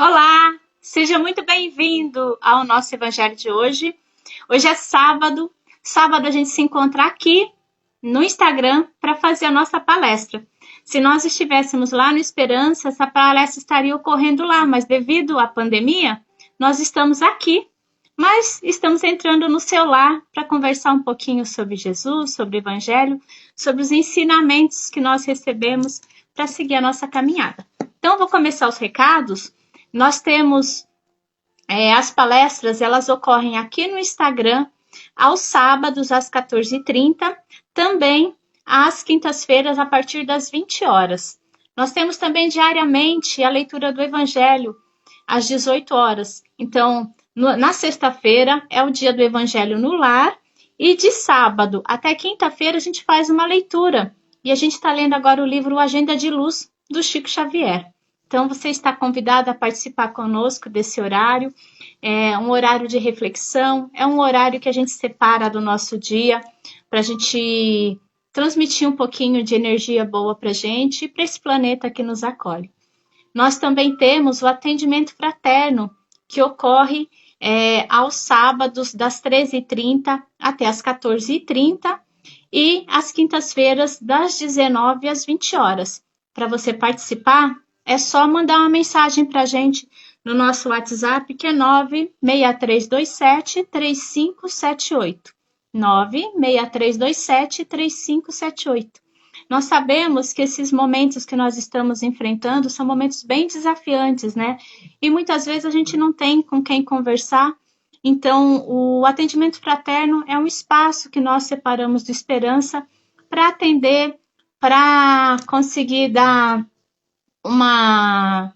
Olá, seja muito bem-vindo ao nosso evangelho de hoje. Hoje é sábado. Sábado a gente se encontra aqui no Instagram para fazer a nossa palestra. Se nós estivéssemos lá no Esperança, essa palestra estaria ocorrendo lá, mas devido à pandemia, nós estamos aqui. Mas estamos entrando no seu lar para conversar um pouquinho sobre Jesus, sobre o evangelho, sobre os ensinamentos que nós recebemos para seguir a nossa caminhada. Então, vou começar os recados. Nós temos as palestras, elas ocorrem aqui no Instagram, aos sábados, às 14h30, também às quintas-feiras, a partir das 20 horas. Nós temos também diariamente a leitura do Evangelho, às 18 horas. Então, na sexta-feira é o dia do Evangelho no lar, e de sábado até quinta-feira a gente faz uma leitura. E a gente está lendo agora o livro Agenda de Luz, do Chico Xavier. Então, você está convidado a participar conosco desse horário. É um horário de reflexão, é um horário que a gente separa do nosso dia para a gente transmitir um pouquinho de energia boa para a gente e para esse planeta que nos acolhe. Nós também temos o atendimento fraterno, que ocorre aos sábados, das 13h30 até as 14h30, e às quintas-feiras, das 19h às 20 horas. Para você participar, é só mandar uma mensagem para a gente no nosso WhatsApp, que é 96327-3578. 96327-3578. Nós sabemos que esses momentos que nós estamos enfrentando são momentos bem desafiantes, né? E muitas vezes a gente não tem com quem conversar. Então, o atendimento fraterno é um espaço que nós separamos do Esperança para atender, para conseguir dar uma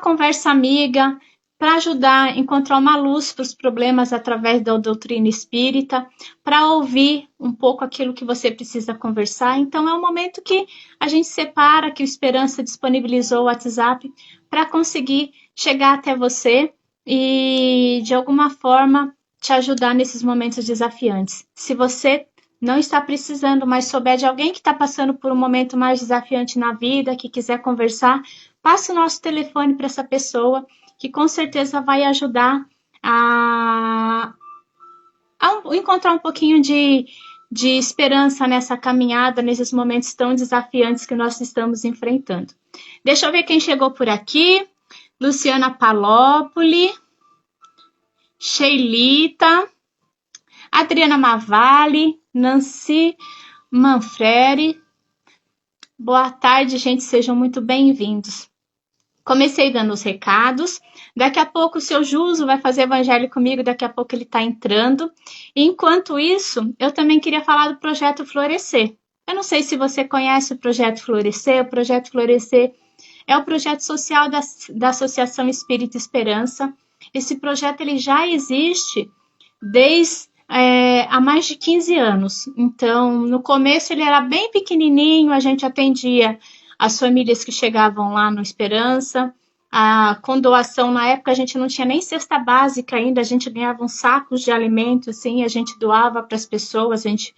conversa amiga, para ajudar a encontrar uma luz para os problemas através da doutrina espírita, para ouvir um pouco aquilo que você precisa conversar. Então, é um momento que a gente separa, que o Esperança disponibilizou o WhatsApp para conseguir chegar até você e, de alguma forma, te ajudar nesses momentos desafiantes. Se você não está precisando, mas souber de alguém que está passando por um momento mais desafiante na vida, que quiser conversar, passe o nosso telefone para essa pessoa, que com certeza vai ajudar a encontrar um pouquinho de esperança nessa caminhada, nesses momentos tão desafiantes que nós estamos enfrentando. Deixa eu ver quem chegou por aqui. Luciana Palópoli, Sheilita, Adriana Mavalli, Nancy Manfreri. Boa tarde, gente, sejam muito bem-vindos. Comecei dando os recados, daqui a pouco o seu Juso vai fazer evangelho comigo, daqui a pouco ele está entrando. E enquanto isso, eu também queria falar do Projeto Florescer. Eu não sei se você conhece o Projeto Florescer. O Projeto Florescer é o projeto social da Associação Espírita Esperança. Esse projeto ele já existe desde há mais de 15 anos. Então, no começo ele era bem pequenininho, a gente atendia as famílias que chegavam lá no Esperança, com doação. Na época a gente não tinha nem cesta básica ainda, a gente ganhava uns sacos de alimento, assim, a gente doava para as pessoas, a gente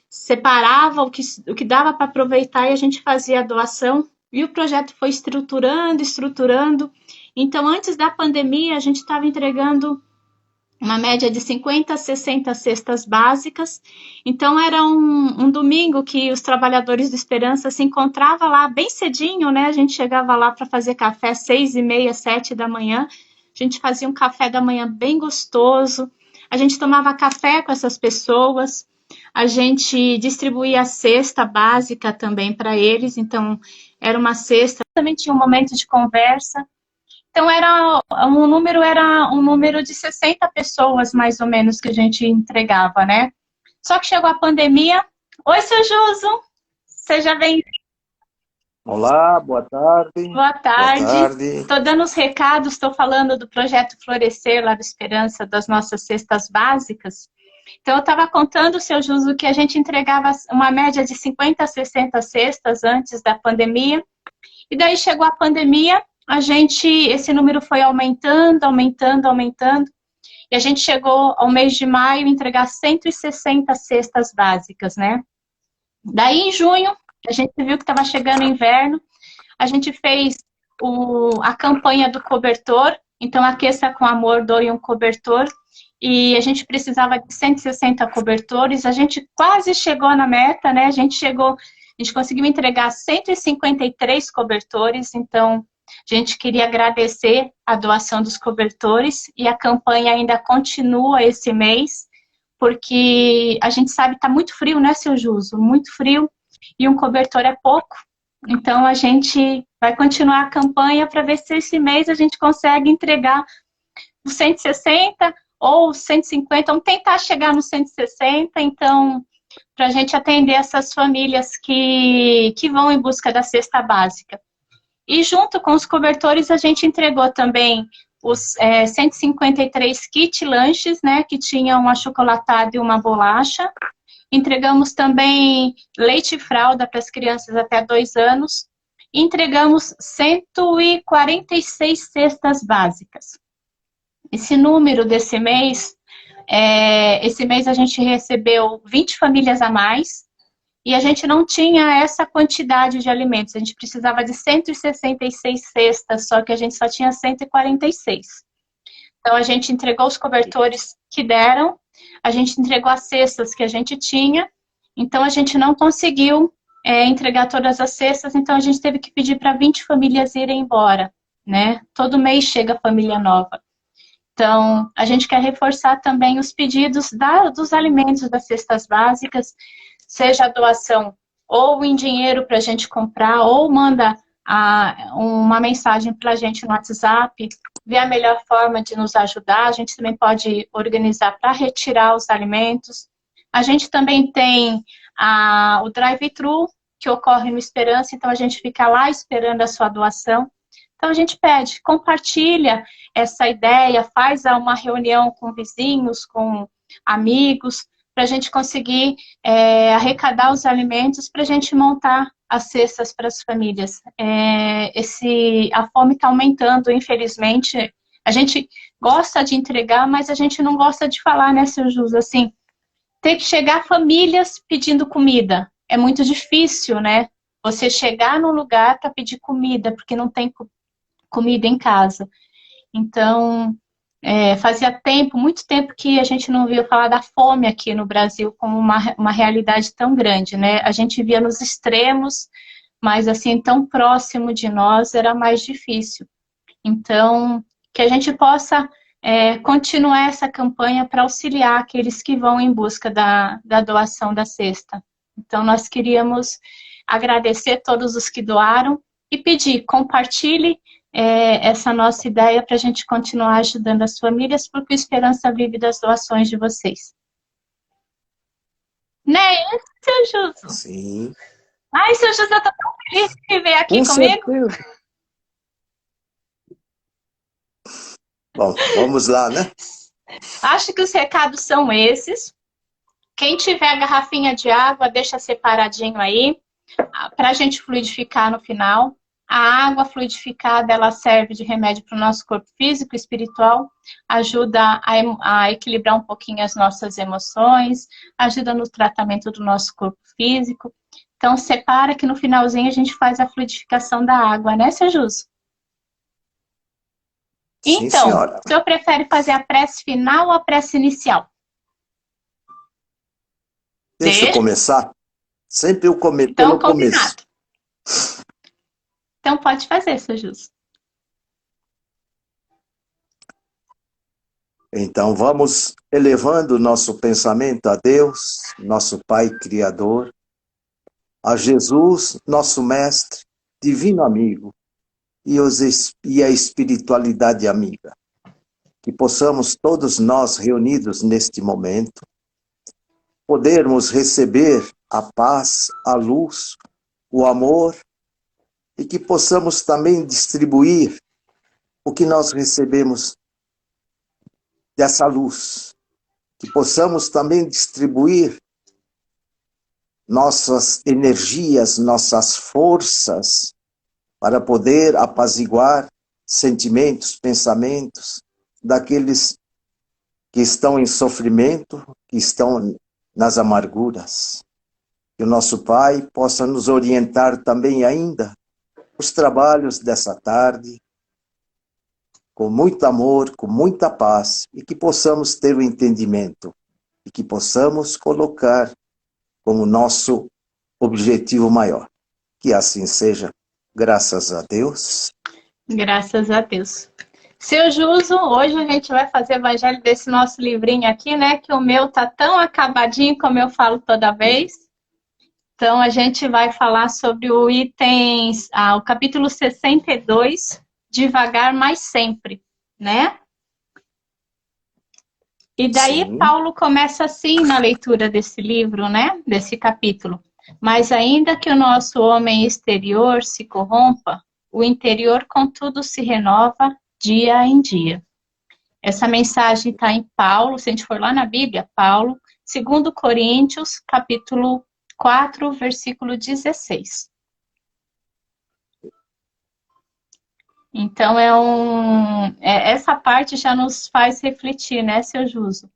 separava o que dava para aproveitar e a gente fazia a doação. E o projeto foi estruturando. Então, antes da pandemia, a gente estava entregando uma média de 50 a 60 cestas básicas. Então, era um domingo que os trabalhadores do Esperança se encontravam lá bem cedinho, né? A gente chegava lá para fazer café às 6h30, 7 da manhã. A gente fazia um café da manhã bem gostoso. A gente tomava café com essas pessoas. A gente distribuía a cesta básica também para eles. Então, era uma cesta. Também tinha um momento de conversa. Então, era um número de 60 pessoas, mais ou menos, que a gente entregava, né? Só que chegou a pandemia. Oi, seu Juso! Seja bem-vindo. Olá, boa tarde. Boa tarde. Boa tarde. Estou dando os recados, estou falando do Projeto Florescer, lá do Esperança, das nossas cestas básicas. Então, eu estava contando, seu Juso, que a gente entregava uma média de 50 a 60 cestas antes da pandemia. E daí chegou a pandemia, esse número foi aumentando. E a gente chegou ao mês de maio a entregar 160 cestas básicas, né? Daí, em junho, a gente viu que estava chegando o inverno, a gente fez a campanha do cobertor. Então, Aqueça com Amor, doe um cobertor. E a gente precisava de 160 cobertores. A gente quase chegou na meta, né? A gente conseguiu entregar 153 cobertores. Então, a gente queria agradecer a doação dos cobertores. E a campanha ainda continua esse mês, porque a gente sabe que está muito frio, né, seu Juso? Muito frio. E um cobertor é pouco. Então, a gente vai continuar a campanha para ver se esse mês a gente consegue entregar os 160 ou 150. Vamos tentar chegar nos 160, então, para a gente atender essas famílias que vão em busca da cesta básica. E junto com os cobertores, a gente entregou também os 153 kit lanches, né, que tinham um achocolatado e uma bolacha. Entregamos também leite e fralda para as crianças até 2 anos. E entregamos 146 cestas básicas. Esse número desse mês, esse mês a gente recebeu 20 famílias a mais e a gente não tinha essa quantidade de alimentos. A gente precisava de 166 cestas, só que a gente só tinha 146. Então, a gente entregou os cobertores que deram, a gente entregou as cestas que a gente tinha, então a gente não conseguiu entregar todas as cestas, então a gente teve que pedir para 20 famílias irem embora, né? Todo mês chega família nova. Então, a gente quer reforçar também os pedidos dos alimentos das cestas básicas, seja a doação ou em dinheiro para a gente comprar, ou manda uma mensagem para a gente no WhatsApp, ver a melhor forma de nos ajudar. A gente também pode organizar para retirar os alimentos. A gente também tem o drive-thru, que ocorre no Esperança, então a gente fica lá esperando a sua doação. Então a gente pede, compartilha essa ideia, faz uma reunião com vizinhos, com amigos, para a gente conseguir arrecadar os alimentos, para a gente montar as cestas para as famílias. A fome está aumentando, infelizmente. A gente gosta de entregar, mas a gente não gosta de falar, né, seu Jus? Assim, tem que chegar famílias pedindo comida. É muito difícil, né? Você chegar num lugar para pedir comida, porque não tem comida em casa. Então, fazia tempo, muito tempo que a gente não ouvia falar da fome aqui no Brasil como uma realidade tão grande, né? A gente via nos extremos, mas assim, tão próximo de nós era mais difícil. Então, que a gente possa continuar essa campanha para auxiliar aqueles que vão em busca da doação da cesta. Então, nós queríamos agradecer todos os que doaram e pedir, compartilhe essa nossa ideia para a gente continuar ajudando as famílias, porque a Esperança vive das doações de vocês. Né, seu Juso? Sim. Ai, seu Juso, eu tô tão feliz de ver aqui Com comigo. certeza. Bom, vamos lá, né? Acho que os recados são esses. Quem tiver a garrafinha de água, deixa separadinho aí, para a gente fluidificar no final. A água fluidificada, ela serve de remédio para o nosso corpo físico e espiritual, ajuda a equilibrar um pouquinho as nossas emoções, ajuda no tratamento do nosso corpo físico. Então, separa que no finalzinho a gente faz a fluidificação da água, né, seu Juso? Sim, então, senhora. o senhor prefere fazer a prece final ou a prece inicial? Deixa eu começar. Sempre eu começo Então, pelo começo. Então, pode fazer, seu Juso. Então, vamos elevando nosso pensamento a Deus, nosso Pai Criador, a Jesus, nosso Mestre, Divino Amigo, e a espiritualidade amiga. Que possamos todos nós reunidos neste momento, podermos receber a paz, a luz, o amor, e que possamos também distribuir o que nós recebemos dessa luz. Que possamos também distribuir nossas energias, nossas forças, para poder apaziguar sentimentos, pensamentos daqueles que estão em sofrimento, que estão nas amarguras. Que o nosso Pai possa nos orientar também ainda os trabalhos dessa tarde, com muito amor, com muita paz, e que possamos ter o entendimento, e que possamos colocar como nosso objetivo maior. Que assim seja, graças a Deus. Graças a Deus. Seu Juso, hoje a gente vai fazer evangelho desse nosso livrinho aqui, né? Que o meu tá tão acabadinho como eu falo toda vez. Então a gente vai falar sobre o o capítulo 62, devagar, mas sempre, né? E daí Sim. Paulo começa assim na leitura desse livro, né? Desse capítulo. Mas ainda que o nosso homem exterior se corrompa, o interior, contudo, se renova dia em dia. Essa mensagem está em Paulo, se a gente for lá na Bíblia, Paulo, 2 Coríntios, capítulo 4, versículo 16. Então, essa parte já nos faz refletir, né, seu Juso?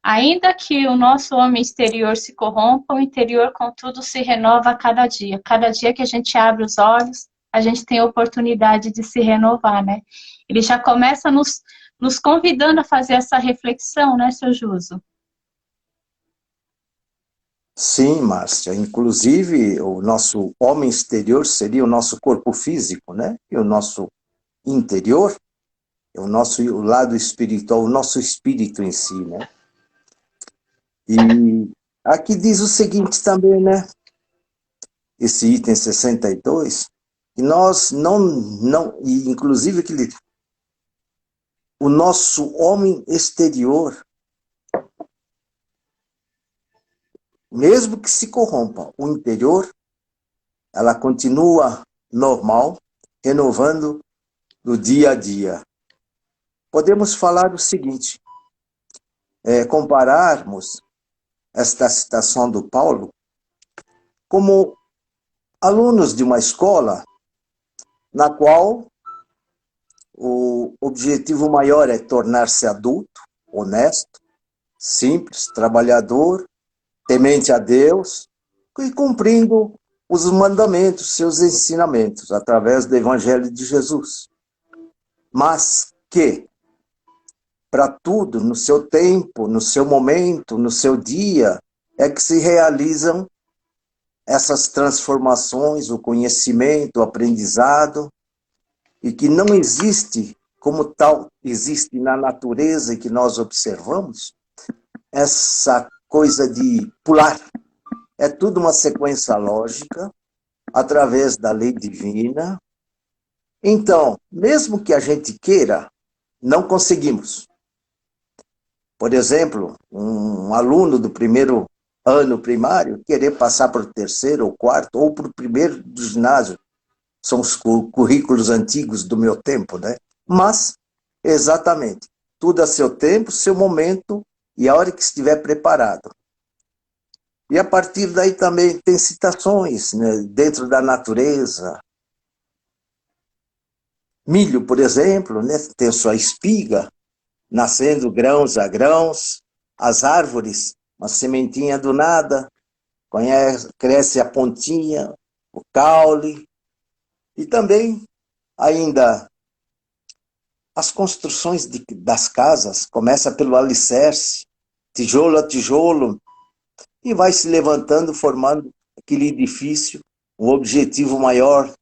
Ainda que o nosso homem exterior se corrompa, o interior, contudo, se renova a cada dia. Cada dia que a gente abre os olhos, a gente tem a oportunidade de se renovar, né? Ele já começa nos convidando a fazer essa reflexão, né, seu Juso? Sim, Márcia. Inclusive, o nosso homem exterior seria o nosso corpo físico, né? E o nosso interior é o lado espiritual, o nosso espírito em si, né? E aqui diz o seguinte também, né? Esse item 62, que nós e inclusive o nosso homem exterior, mesmo que se corrompa, o interior, ela continua normal, renovando no dia a dia. Podemos falar o seguinte, compararmos esta citação do Paulo como alunos de uma escola na qual o objetivo maior é tornar-se adulto, honesto, simples, trabalhador, temente a Deus e cumprindo os mandamentos, seus ensinamentos, através do Evangelho de Jesus. Mas que, para tudo, no seu tempo, no seu momento, no seu dia, é que se realizam essas transformações, o conhecimento, o aprendizado, e que não existe, como tal, existe na natureza e que nós observamos, essa coisa de pular. É tudo uma sequência lógica, através da lei divina. Então, mesmo que a gente queira, não conseguimos. Por exemplo, um aluno do primeiro ano primário querer passar para o terceiro ou quarto, ou para o primeiro do ginásio, são os currículos antigos do meu tempo, né? Mas, exatamente, tudo a seu tempo, seu momento e a hora que estiver preparado. E a partir daí também tem citações, né, dentro da natureza. Milho, por exemplo, né, tem sua espiga, nascendo grãos a grãos. As árvores, uma sementinha do nada, cresce a pontinha, o caule. E também, ainda, as construções das casas, começa pelo alicerce, tijolo a tijolo, e vai se levantando, formando aquele edifício, o objetivo maior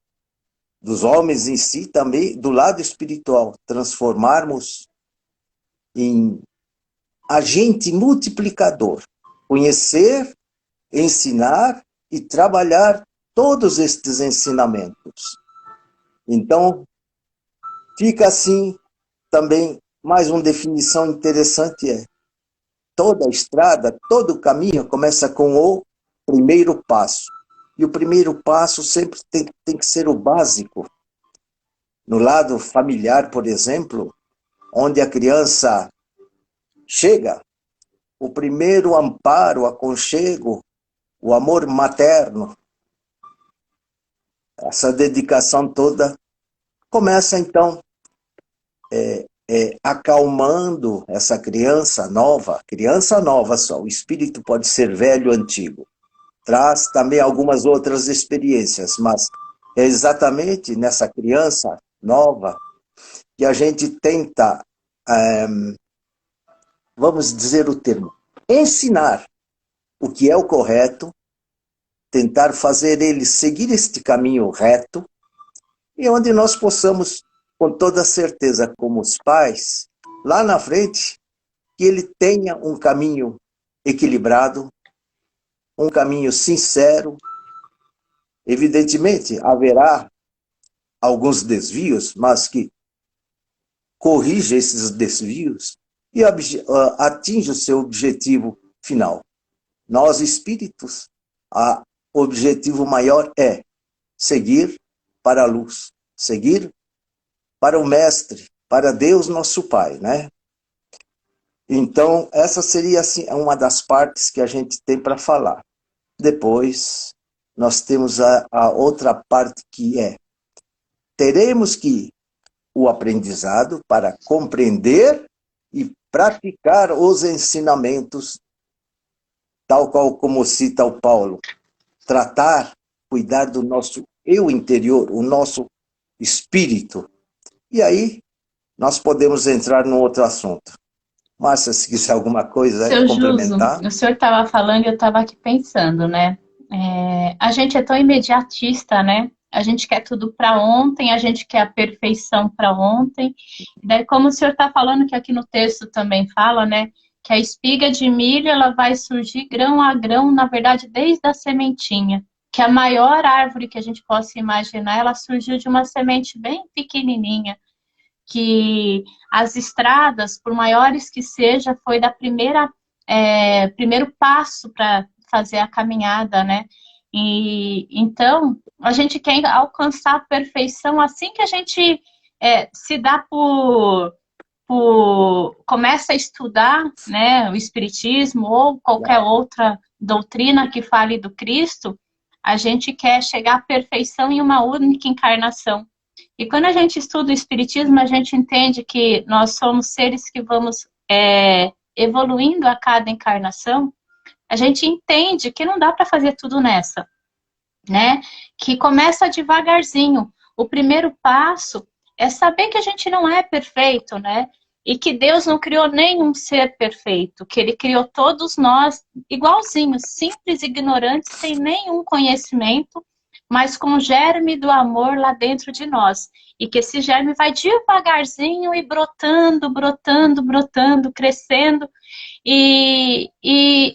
dos homens em si, também do lado espiritual, transformarmos em agente multiplicador, conhecer, ensinar e trabalhar todos estes ensinamentos. Então, fica assim também mais uma definição interessante, toda a estrada, todo o caminho começa com o primeiro passo. E o primeiro passo sempre tem que ser o básico. No lado familiar, por exemplo, onde a criança chega, o primeiro amparo, o aconchego, o amor materno, essa dedicação toda, começa então acalmando essa criança nova só, o espírito pode ser velho ou antigo, traz também algumas outras experiências, mas É exatamente nessa criança nova que a gente tenta, vamos dizer o termo, ensinar o que é o correto, tentar fazer ele seguir este caminho reto, e onde nós possamos, com toda certeza, como os pais, lá na frente, que ele tenha um caminho equilibrado, um caminho sincero. Evidentemente, haverá alguns desvios, mas que corrija esses desvios e atinja o seu objetivo final. Nós, espíritos, o objetivo maior é seguir para a luz, seguir para o Mestre, para Deus nosso Pai, né? Então, essa seria assim, uma das partes que a gente tem para falar. Depois, nós temos a outra parte que é, teremos que o aprendizado para compreender e praticar os ensinamentos, tal qual como cita o Paulo, tratar, cuidar do nosso eu interior, o nosso espírito. E aí, nós podemos entrar num outro assunto. Márcia, se quiser alguma coisa Seu Juso, complementar. o senhor estava falando e eu estava aqui pensando, né? A gente é tão imediatista, né? A gente quer tudo para ontem, a gente quer a perfeição para ontem. E daí, como o senhor está falando, que aqui no texto também fala, né? Que a espiga de milho ela vai surgir grão a grão, na verdade, desde a sementinha. Que a maior árvore que a gente possa imaginar, ela surgiu de uma semente bem pequenininha. Que as estradas, por maiores que seja, foi da primeiro passo para fazer a caminhada, né? E então a gente quer alcançar a perfeição assim que a gente se dá começa a estudar, né, o Espiritismo ou qualquer outra doutrina que fale do Cristo, a gente quer chegar à perfeição em uma única encarnação. E quando a gente estuda o Espiritismo, a gente entende que nós somos seres que vamos evoluindo a cada encarnação. A gente entende que não dá para fazer tudo nessa, né? Que começa devagarzinho. O primeiro passo é saber que a gente não é perfeito, né? E que Deus não criou nenhum ser perfeito, que Ele criou todos nós igualzinhos, simples, ignorantes, sem nenhum conhecimento, mas com o germe do amor lá dentro de nós. E que esse germe vai devagarzinho e brotando, brotando, brotando, crescendo. E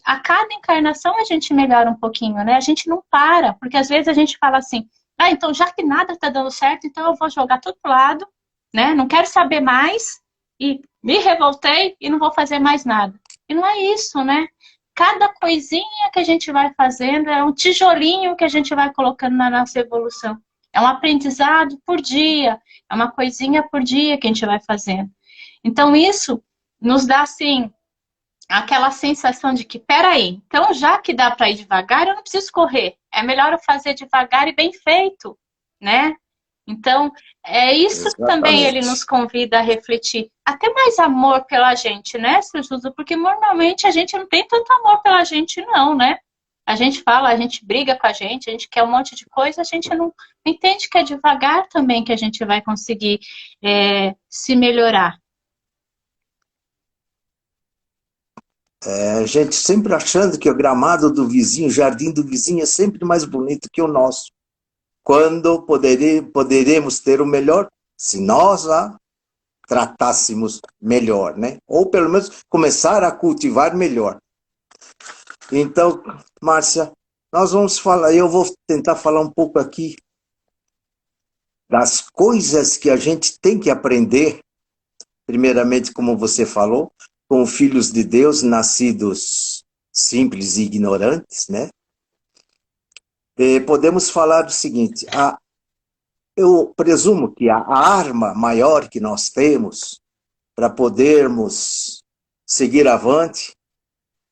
a cada encarnação a gente melhora um pouquinho, né? A gente não para, porque às vezes a gente fala assim, então já que nada está dando certo, então eu vou jogar tudo pro lado, né? Não quero saber mais, e me revoltei e não vou fazer mais nada. E não é isso, né? Cada coisinha que a gente vai fazendo é um tijolinho que a gente vai colocando na nossa evolução. É um aprendizado por dia, é uma coisinha por dia que a gente vai fazendo. Então isso nos dá, assim, aquela sensação de que, peraí, então já que dá para ir devagar, eu não preciso correr. É melhor eu fazer devagar e bem feito, né? Então, é isso que também ele nos convida a refletir. Até mais amor pela gente, né, seu Justo? Porque normalmente a gente não tem tanto amor pela gente, não, né? A gente fala, a gente briga com a gente quer um monte de coisa, a gente não entende que é devagar também que a gente vai conseguir se melhorar. A gente sempre achando que o gramado do vizinho, o jardim do vizinho é sempre mais bonito que o nosso. Quando poderemos ter o melhor, se nós a tratássemos melhor, né? Ou pelo menos começar a cultivar melhor. Então, Márcia, nós vamos falar, eu vou tentar falar um pouco aqui das coisas que a gente tem que aprender, primeiramente, como você falou, com filhos de Deus, nascidos simples e ignorantes, né? Podemos falar o seguinte, eu presumo que a arma maior que nós temos para podermos seguir avante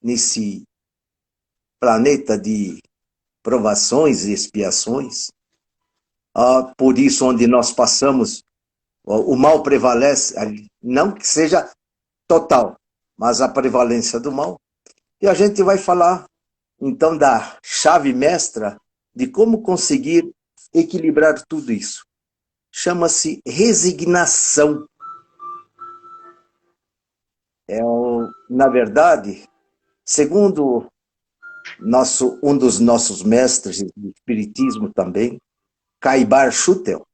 nesse planeta de provações e expiações, por isso onde nós passamos, o mal prevalece, não que seja total, mas a prevalência do mal. E a gente vai falar, então, da chave mestra de como conseguir equilibrar tudo isso? Chama-se resignação. Na verdade, segundo um dos nossos mestres do espiritismo também, Caibar Schutel,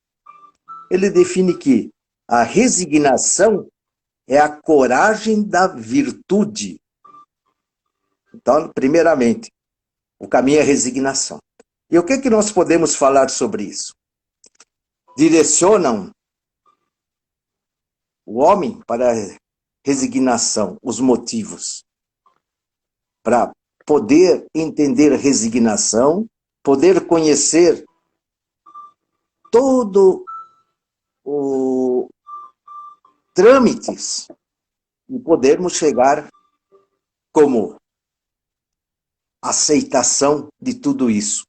ele define que a resignação é a coragem da virtude. Então, primeiramente, o caminho é a resignação. E o que nós podemos falar sobre isso? Direcionam o homem para a resignação, os motivos, para poder entender a resignação, poder conhecer todo o trâmites e podermos chegar como aceitação de tudo isso.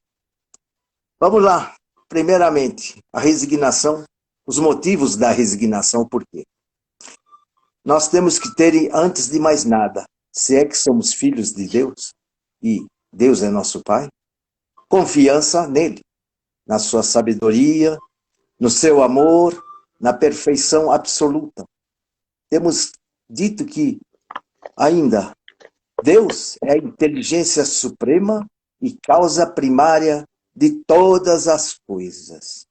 Vamos lá. Primeiramente, a resignação, os motivos da resignação, por quê? Nós temos que ter, antes de mais nada, se é que somos filhos de Deus, e Deus é nosso Pai, confiança nele, na sua sabedoria, no seu amor, na perfeição absoluta. Temos dito que ainda Deus é a inteligência suprema e causa primária de todas as coisas.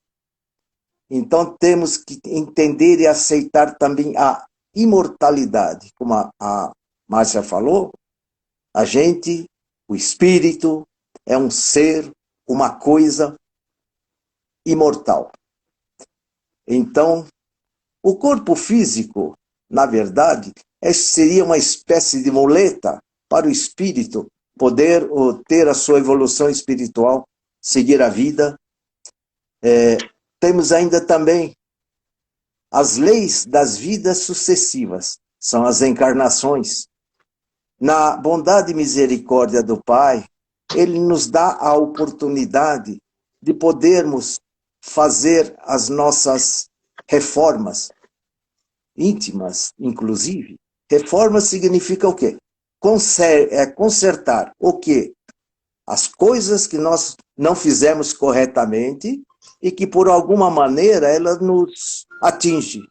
Então temos que entender e aceitar também a imortalidade. Como a Márcia falou, a gente, o espírito, é um ser, uma coisa imortal. Então, o corpo físico, na verdade, seria uma espécie de muleta para o espírito poder ter a sua evolução espiritual, seguir a vida. Temos ainda também as leis das vidas sucessivas, são as encarnações. Na bondade e misericórdia do Pai, Ele nos dá a oportunidade de podermos fazer as nossas reformas íntimas, inclusive. Reforma significa o quê? Consertar o quê? As coisas que nós não fizemos corretamente e que, por alguma maneira, ela nos atinge.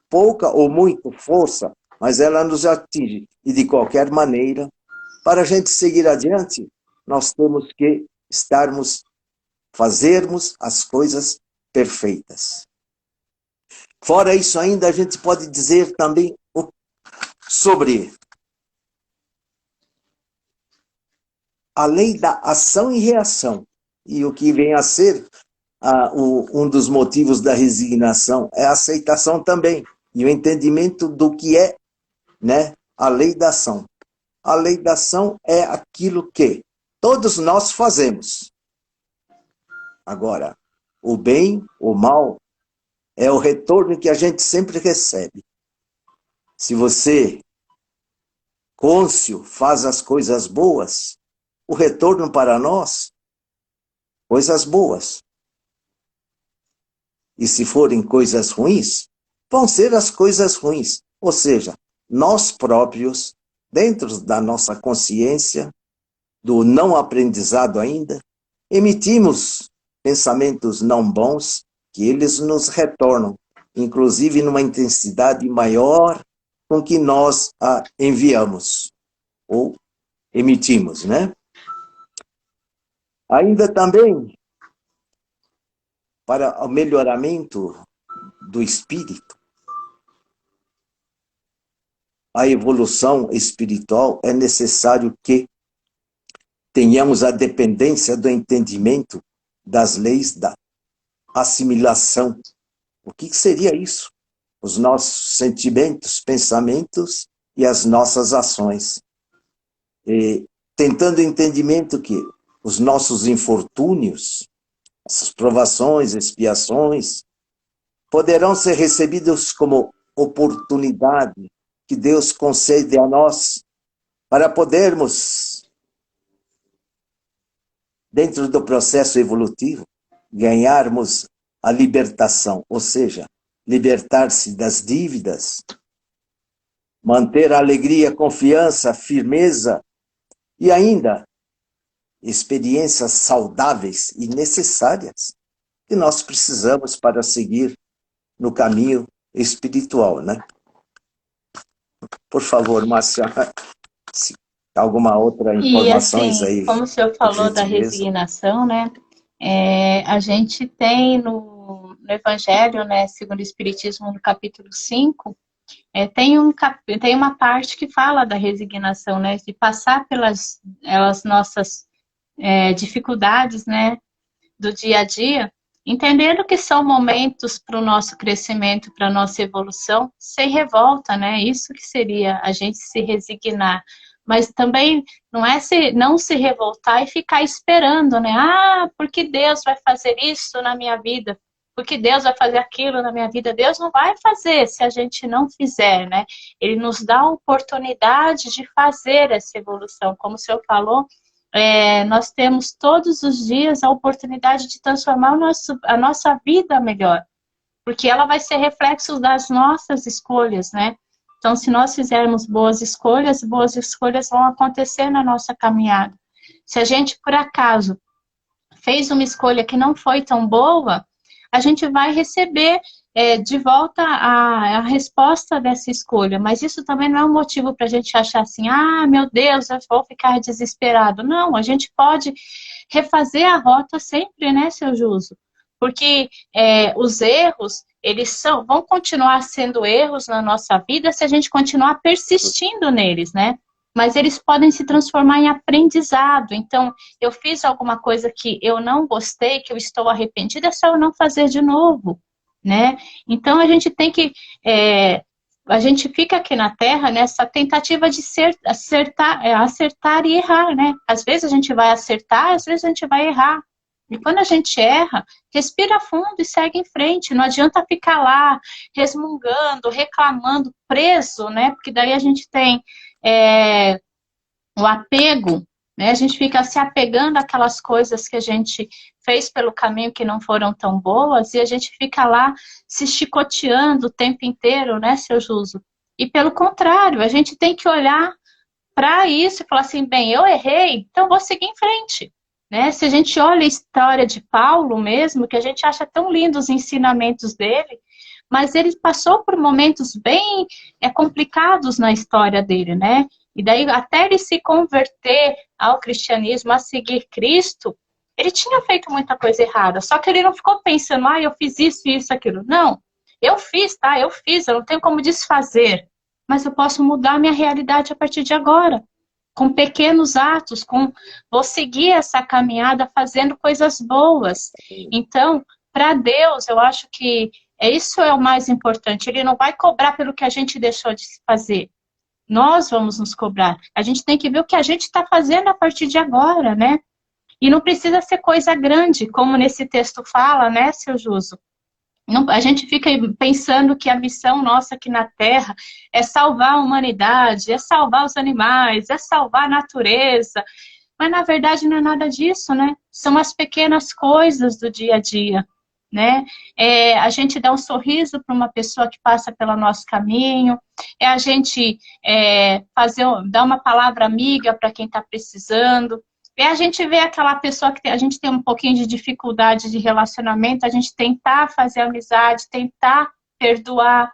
Pouca ou muita força, mas ela nos atinge. E, de qualquer maneira, para a gente seguir adiante, nós temos que fazermos as coisas perfeitas. Fora isso ainda, a gente pode dizer também sobre a lei da ação e reação. E o que vem a ser um dos motivos da resignação é a aceitação também. E o entendimento do que é, né, a lei da ação. A lei da ação é aquilo que todos nós fazemos. Agora, o bem, o mal, é o retorno que a gente sempre recebe. Se você, cônscio, faz as coisas boas, o retorno para nós, coisas boas. E se forem coisas ruins, vão ser as coisas ruins. Ou seja, nós próprios, dentro da nossa consciência, do não aprendizado ainda, emitimos pensamentos não bons que eles nos retornam, inclusive numa intensidade maior com que nós a enviamos ou emitimos, né? Ainda também, para o melhoramento do espírito, a evolução espiritual, é necessário que tenhamos a dependência do entendimento das leis da assimilação. O que seria isso? Os nossos sentimentos, pensamentos e as nossas ações. E, tentando entendimento que os nossos infortúnios, essas provações, expiações, poderão ser recebidos como oportunidade que Deus concede a nós para podermos, dentro do processo evolutivo, ganharmos a libertação, ou seja, libertar-se das dívidas, manter a alegria, confiança, firmeza e ainda experiências saudáveis e necessárias que nós precisamos para seguir no caminho espiritual, né? Por favor, Márcia, se alguma outra E informações assim, aí, como o senhor por falou da gentileza. resignação, né? A gente tem no Evangelho, né, segundo o Espiritismo, no capítulo 5, tem uma parte que fala da resignação, né? De passar pelas nossas dificuldades, né? Do dia a dia, entendendo que são momentos para o nosso crescimento, para a nossa evolução, sem revolta, né? Isso que seria a gente se resignar. Mas também não se revoltar e ficar esperando, né? Ah, porque Deus vai fazer isso na minha vida? Porque Deus vai fazer aquilo na minha vida? Deus não vai fazer se a gente não fizer, né? Ele nos dá a oportunidade de fazer essa evolução. Como o senhor falou, nós temos todos os dias a oportunidade de transformar a nossa vida melhor, porque ela vai ser reflexo das nossas escolhas, né? Então, se nós fizermos boas escolhas vão acontecer na nossa caminhada. Se a gente, por acaso, fez uma escolha que não foi tão boa, a gente vai receber de volta a resposta dessa escolha. Mas isso também não é um motivo para a gente achar assim, ah, meu Deus, eu vou ficar desesperado. Não, a gente pode refazer a rota sempre, né, seu Juso? Porque os erros, vão continuar sendo erros na nossa vida se a gente continuar persistindo neles, né? Mas eles podem se transformar em aprendizado. Então, eu fiz alguma coisa que eu não gostei, que eu estou arrependida, é só eu não fazer de novo, né? Então, a gente tem que... a gente fica aqui na Terra nessa tentativa de acertar e errar, né? Às vezes a gente vai acertar, às vezes a gente vai errar. E quando a gente erra, respira fundo e segue em frente. Não adianta ficar lá resmungando, reclamando, preso, né? Porque daí a gente tem o apego, né? A gente fica se apegando àquelas coisas que a gente fez pelo caminho que não foram tão boas e a gente fica lá se chicoteando o tempo inteiro, né, seu Juso? E pelo contrário, a gente tem que olhar para isso e falar assim, bem, eu errei, então vou seguir em frente. Né? Se a gente olha a história de Paulo mesmo, que a gente acha tão lindos os ensinamentos dele, mas ele passou por momentos bem complicados na história dele, né? E daí, até ele se converter ao cristianismo, a seguir Cristo, ele tinha feito muita coisa errada, só que ele não ficou pensando, ah, eu fiz isso, isso, aquilo. Não, eu fiz, tá? Eu fiz, eu não tenho como desfazer, mas eu posso mudar a minha realidade a partir de agora. Com pequenos atos, vou seguir essa caminhada fazendo coisas boas. Então, para Deus, eu acho que isso é o mais importante. Ele não vai cobrar pelo que a gente deixou de fazer. Nós vamos nos cobrar. A gente tem que ver o que a gente está fazendo a partir de agora, né? E não precisa ser coisa grande, como nesse texto fala, né, seu Juso? Não, a gente fica pensando que a missão nossa aqui na Terra é salvar a humanidade, é salvar os animais, é salvar a natureza. Mas, na verdade, não é nada disso, né? São as pequenas coisas do dia a dia, né? A gente dá um sorriso para uma pessoa que passa pelo nosso caminho, a gente dar uma palavra amiga para quem está precisando, a gente vê aquela pessoa que a gente tem um pouquinho de dificuldade de relacionamento, a gente tentar fazer amizade, tentar perdoar,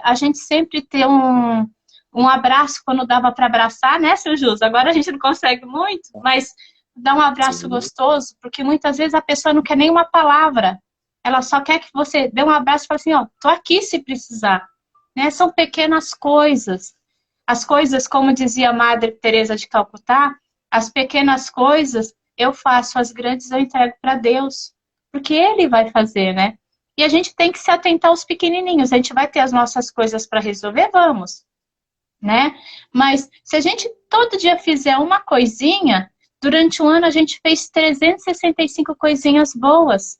a gente sempre ter um abraço quando dava para abraçar, né, seu Jus? Agora a gente não consegue muito, mas dá um abraço gostoso, porque muitas vezes a pessoa não quer nenhuma palavra, ela só quer que você dê um abraço e fale assim, ó, tô aqui se precisar, né? São pequenas coisas, as coisas, como dizia a Madre Teresa de Calcutá, as pequenas coisas eu faço, as grandes eu entrego para Deus, porque Ele vai fazer, né? E a gente tem que se atentar aos pequenininhos, a gente vai ter as nossas coisas para resolver, vamos, né? Mas se a gente todo dia fizer uma coisinha, durante um ano a gente fez 365 coisinhas boas,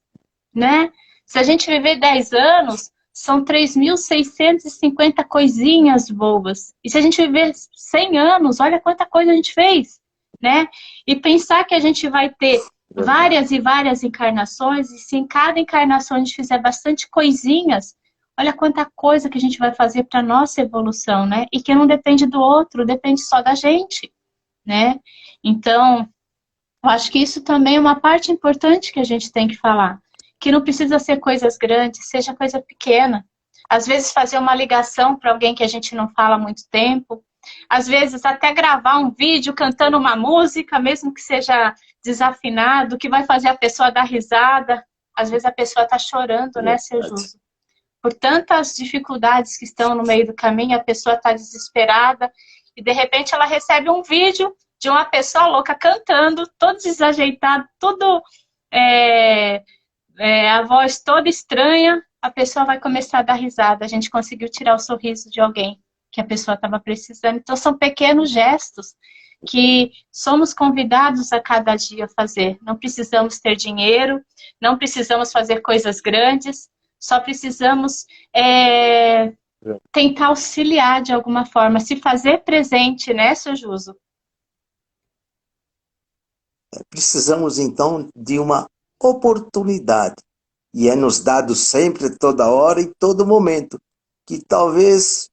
né? Se a gente viver 10 anos, são 3.650 coisinhas boas. E se a gente viver 100 anos, olha quanta coisa a gente fez, né? E pensar que a gente vai ter várias e várias encarnações, e se em cada encarnação a gente fizer bastante coisinhas, olha quanta coisa que a gente vai fazer para nossa evolução, né? E que não depende do outro, depende só da gente, né? Então, eu acho que isso também é uma parte importante que a gente tem que falar. que não precisa ser coisas grandes, seja coisa pequena. Às vezes fazer uma ligação para alguém que a gente não fala há muito tempo. Às vezes até gravar um vídeo cantando uma música, mesmo que seja desafinado, que vai fazer a pessoa dar risada. Às vezes a pessoa está chorando, né, seu Juso? Por tantas dificuldades que estão no meio do caminho, a pessoa está desesperada e de repente ela recebe um vídeo de uma pessoa louca cantando, todo desajeitado, tudo a voz toda estranha, a pessoa vai começar a dar risada. A gente conseguiu tirar o sorriso de alguém que a pessoa estava precisando. Então são pequenos gestos que somos convidados a cada dia fazer. Não precisamos ter dinheiro, não precisamos fazer coisas grandes, só precisamos tentar auxiliar de alguma forma, se fazer presente, né, seu Juso? Precisamos, então, de uma oportunidade. E é nos dado sempre, toda hora e todo momento. Que talvez,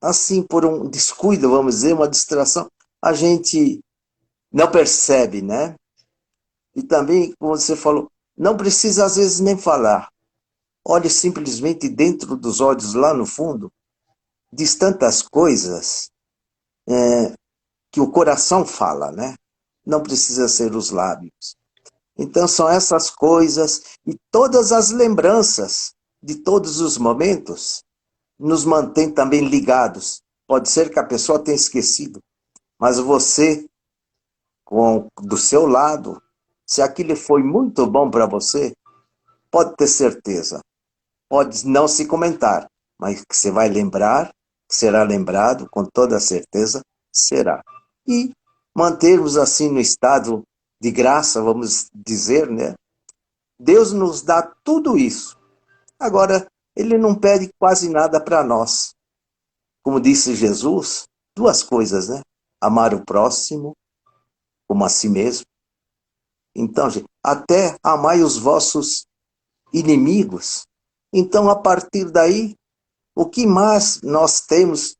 assim, por um descuido, vamos dizer, uma distração, a gente não percebe, né? E também, como você falou, não precisa às vezes nem falar. Olhe simplesmente dentro dos olhos, lá no fundo, diz tantas coisas que o coração fala, né? Não precisa ser os lábios. Então são essas coisas e todas as lembranças de todos os momentos nos mantêm também ligados. Pode ser que a pessoa tenha esquecido, mas você, do seu lado, se aquilo foi muito bom para você, pode ter certeza. Pode não se comentar, mas que você vai lembrar, será lembrado, com toda certeza, será. E mantermos assim no estado de graça, vamos dizer, né? Deus nos dá tudo isso. Agora, Ele não pede quase nada para nós. Como disse Jesus, duas coisas, né? Amar o próximo como a si mesmo. Então, gente, até amai os vossos inimigos. Então, a partir daí, o que mais nós temos,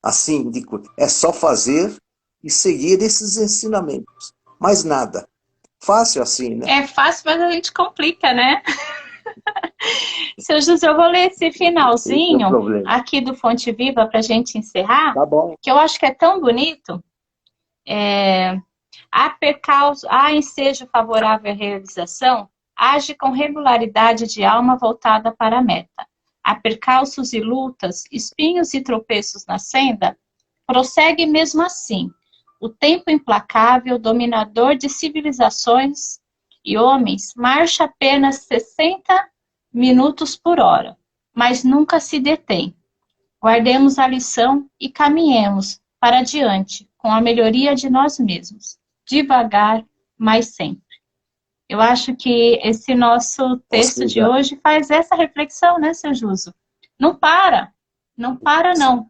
assim, é só fazer e seguir esses ensinamentos. Mais nada. Fácil assim, né? É fácil, mas a gente complica, né? Seu José, eu vou ler esse finalzinho aqui do Fonte Viva para a gente encerrar, tá bom, que eu acho que é tão bonito. Há ensejo favorável à realização, age com regularidade de alma voltada para a meta. Há percalços e lutas, espinhos e tropeços na senda, prossegue mesmo assim. O tempo implacável, dominador de civilizações e homens, marcha apenas 60 minutos por hora, mas nunca se detém. Guardemos a lição e caminhemos para adiante com a melhoria de nós mesmos, devagar, mas sempre. Eu acho que esse nosso texto de hoje faz essa reflexão, né, seu Juso? Não para, não para não.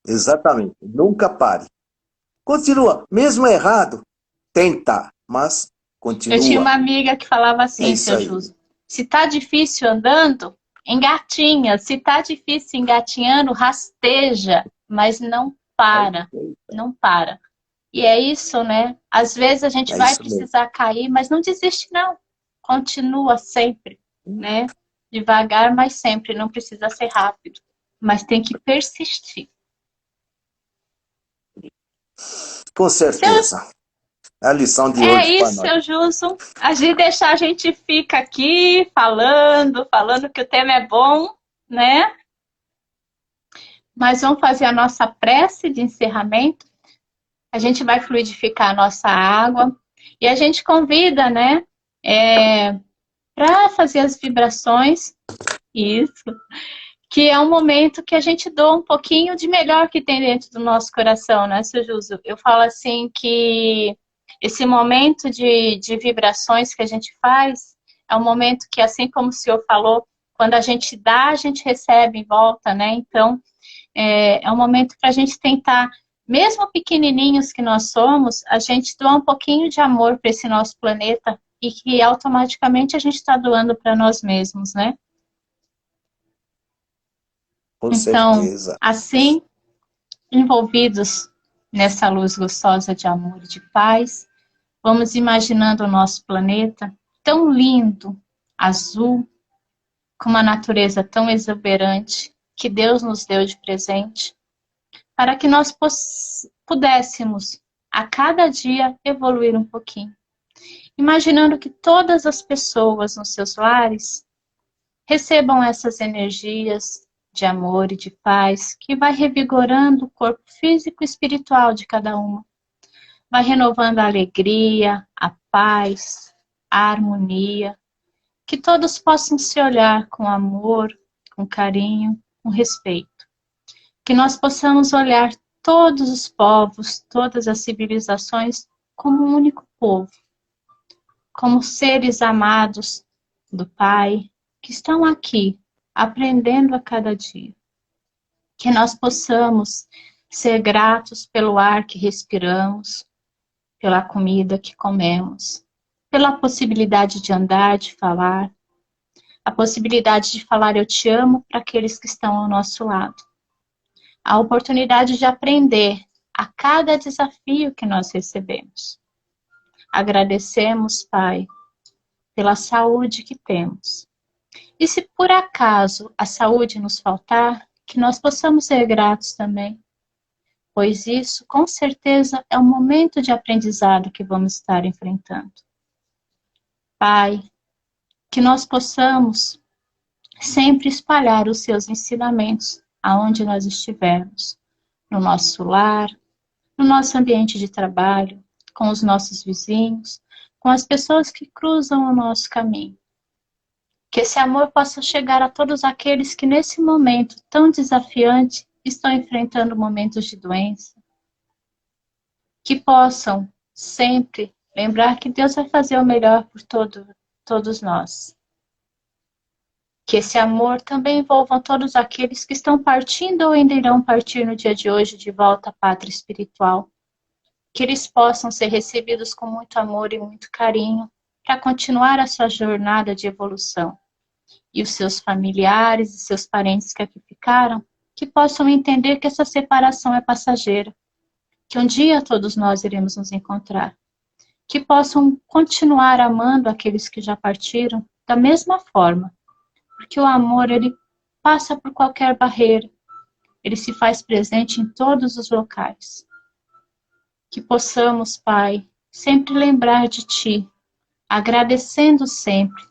Exatamente, nunca pare. Continua, mesmo errado, tenta, mas continua. Eu tinha uma amiga que falava assim, seu Juso, se tá difícil andando, engatinha, se tá difícil engatinhando, rasteja, mas não para, não para. E é isso, né? Às vezes a gente vai precisar cair, mas não desiste não. Continua sempre, né? Devagar, mas sempre. Não precisa ser rápido, mas tem que persistir. Com certeza. É a lição de hoje para nós. É isso, seu Juso. A gente deixar, a gente fica aqui falando que o tema é bom, né? Mas vamos fazer a nossa prece de encerramento. A gente vai fluidificar a nossa água. E a gente convida, né? Para fazer as vibrações. Isso. Que é um momento que a gente doa um pouquinho de melhor que tem dentro do nosso coração, né, seu Juso? Eu falo assim que esse momento de vibrações que a gente faz é um momento que, assim como o senhor falou, quando a gente dá, a gente recebe em volta, né? Então, é um momento para a gente tentar, mesmo pequenininhos que nós somos, a gente doar um pouquinho de amor para esse nosso planeta e que automaticamente a gente está doando para nós mesmos, né? Com então, certeza. Assim, envolvidos nessa luz gostosa de amor e de paz, vamos imaginando o nosso planeta tão lindo, azul, com uma natureza tão exuberante que Deus nos deu de presente, para que nós pudéssemos a cada dia evoluir um pouquinho. Imaginando que todas as pessoas nos seus lares recebam essas energias de amor e de paz que vai revigorando o corpo físico e espiritual de cada uma. Vai renovando a alegria, a paz, a harmonia, que todos possam se olhar com amor, com carinho, com respeito. Que nós possamos olhar todos os povos, todas as civilizações como um único povo, como seres amados do Pai, que estão aqui, aprendendo a cada dia. Que nós possamos ser gratos pelo ar que respiramos, pela comida que comemos, pela possibilidade de andar, de falar, a possibilidade de falar eu te amo para aqueles que estão ao nosso lado. A oportunidade de aprender a cada desafio que nós recebemos. Agradecemos, Pai, pela saúde que temos. E se por acaso a saúde nos faltar, que nós possamos ser gratos também, pois isso, com certeza, é um momento de aprendizado que vamos estar enfrentando. Pai, que nós possamos sempre espalhar os seus ensinamentos aonde nós estivermos, no nosso lar, no nosso ambiente de trabalho, com os nossos vizinhos, com as pessoas que cruzam o nosso caminho. Que esse amor possa chegar a todos aqueles que nesse momento tão desafiante estão enfrentando momentos de doença. Que possam sempre lembrar que Deus vai fazer o melhor por todos nós. Que esse amor também envolva todos aqueles que estão partindo ou ainda irão partir no dia de hoje de volta à pátria espiritual. Que eles possam ser recebidos com muito amor e muito carinho para continuar a sua jornada de evolução. E os seus familiares e seus parentes que aqui ficaram, que possam entender que essa separação é passageira, que um dia todos nós iremos nos encontrar. Que possam continuar amando aqueles que já partiram da mesma forma, porque o amor, ele passa por qualquer barreira, ele se faz presente em todos os locais. Que possamos, Pai, sempre lembrar de Ti, agradecendo sempre,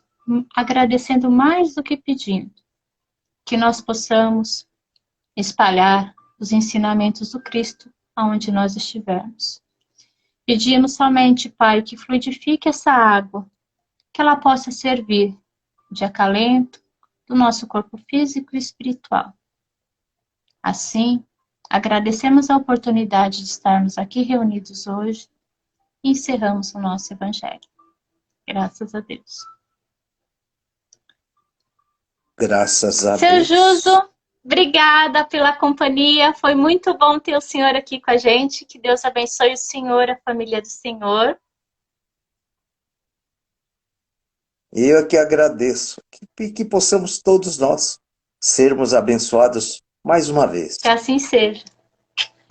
agradecendo mais do que pedindo. Que nós possamos espalhar os ensinamentos do Cristo aonde nós estivermos. Pedimos somente, Pai, que fluidifique essa água, que ela possa servir de acalento do nosso corpo físico e espiritual. Assim, agradecemos a oportunidade de estarmos aqui reunidos hoje e encerramos o nosso Evangelho. Graças a Deus. Graças a Seu Deus. Juso, obrigada pela companhia. Foi muito bom ter o senhor aqui com a gente. Que Deus abençoe o senhor, a família do senhor. Eu que agradeço. Que possamos todos nós sermos abençoados mais uma vez. Que assim seja.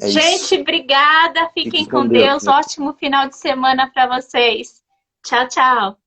Gente, obrigada. Fiquem com Deus. Ótimo final de semana para vocês. Tchau, tchau.